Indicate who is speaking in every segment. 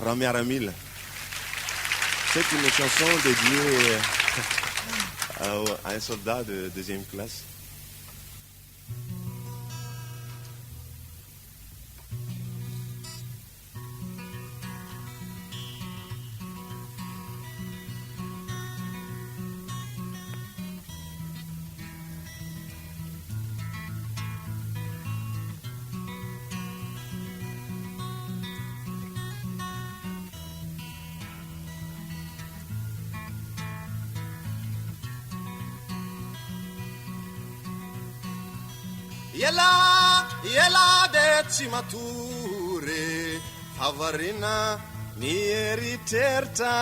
Speaker 1: Ramiaramila. C'est une chanson dédiée à un soldat de deuxième classe.
Speaker 2: Yela de tsy matory variana mieritreritra.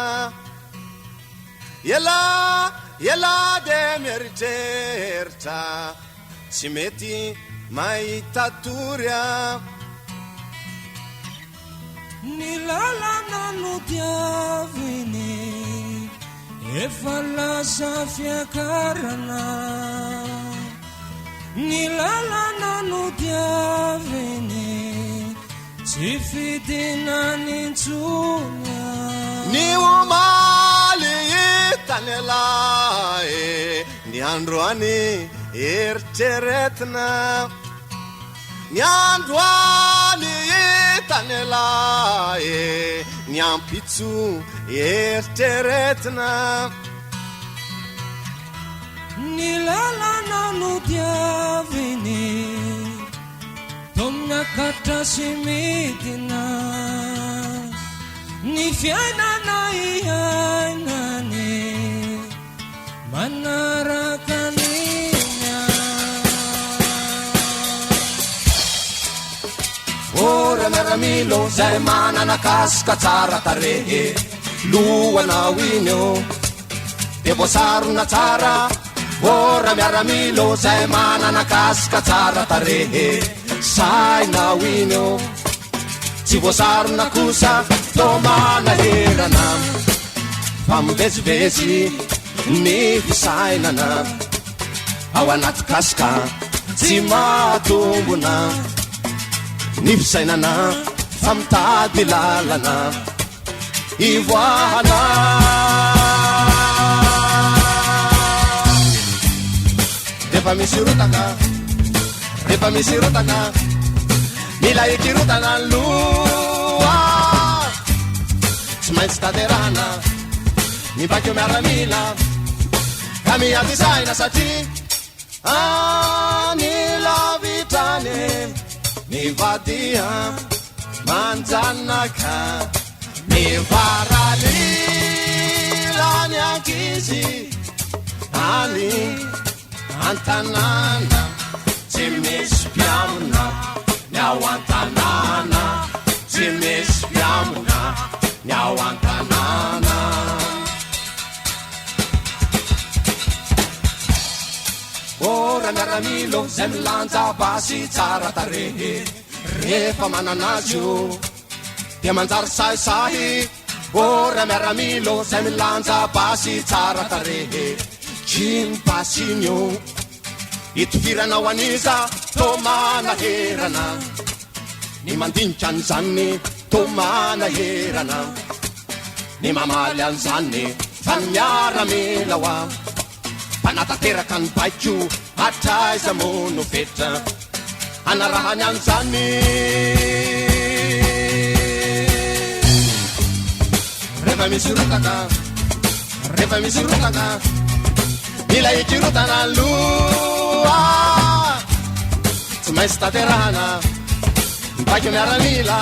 Speaker 2: Yela de mieritreritra tsy mety mahita tory.
Speaker 3: Ny lalana nodiaviny efa lasa fiakarana. Ny lalana nodiaviny tsy fidinana intsony.
Speaker 2: Ny omaly hitan'ialahy ny androany eritreretina. Ny androany hitan'ialahy ny ampitso eritreretina.
Speaker 3: Ny lalana nodiaviny miakatra sy midina. Ny fiainana iainany manaraka
Speaker 2: Ramiaramila zay manana kaska tsara tarehy. Lohanao iny eo de voasarona tsara. Ramiaramila zay manana kaska tsara tarehy. Sainao iny eo tsy voasarona kosa to manaherana. Fa mivezivezy ny fisainana ao anaty kaska tsy matombona. Ny fisainana fa mitady lalana ivoahana. Rehefa misy rotana mila ikirotana ny loha. Tsy maintsy taterana ny bakeo miaramila ka miady saina satria any lavitrany ny vadia aman-janaka. Ny varalila ny ankizy any an-tanana tsy misy mpiamona. Ny ao an-tanana tsy misy mpiamona. Ny ao an-tanana Ramiaramila zay milanja basy tsara tarehy. Rehefa manana azy io dia manjary sahisahy. Ramiaramila zay milanja basy tsara tarehy. Kiny basiny io itoviranao aniza to manaherana. Ny mandinika an'izany to manaherana. Ny mamaly an'izany fa ny miaramila hoa. Panatateraka ny baiko atraiza mono fetra anarahany an'izany. Rehefa misy rotaka mila ikirotana ny loha. Tsy maintsy taterahana baiko miaramila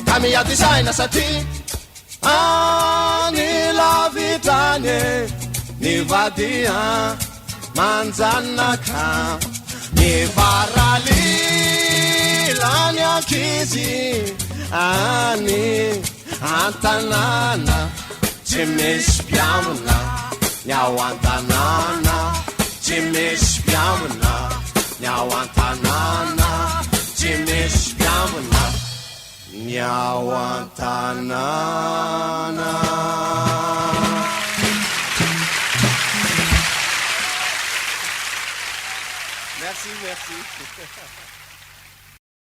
Speaker 2: ka miady saina satria any lavitrany ny vadia aman-janaka. Ny varalila ny ankizy any an-tanana tsy misy mpiamona. Ny ao an-tanana tsy misy mpiamona. Ny ao an-tanana tsy misy mpiamona. Ny ao an-tanana.
Speaker 1: Merci.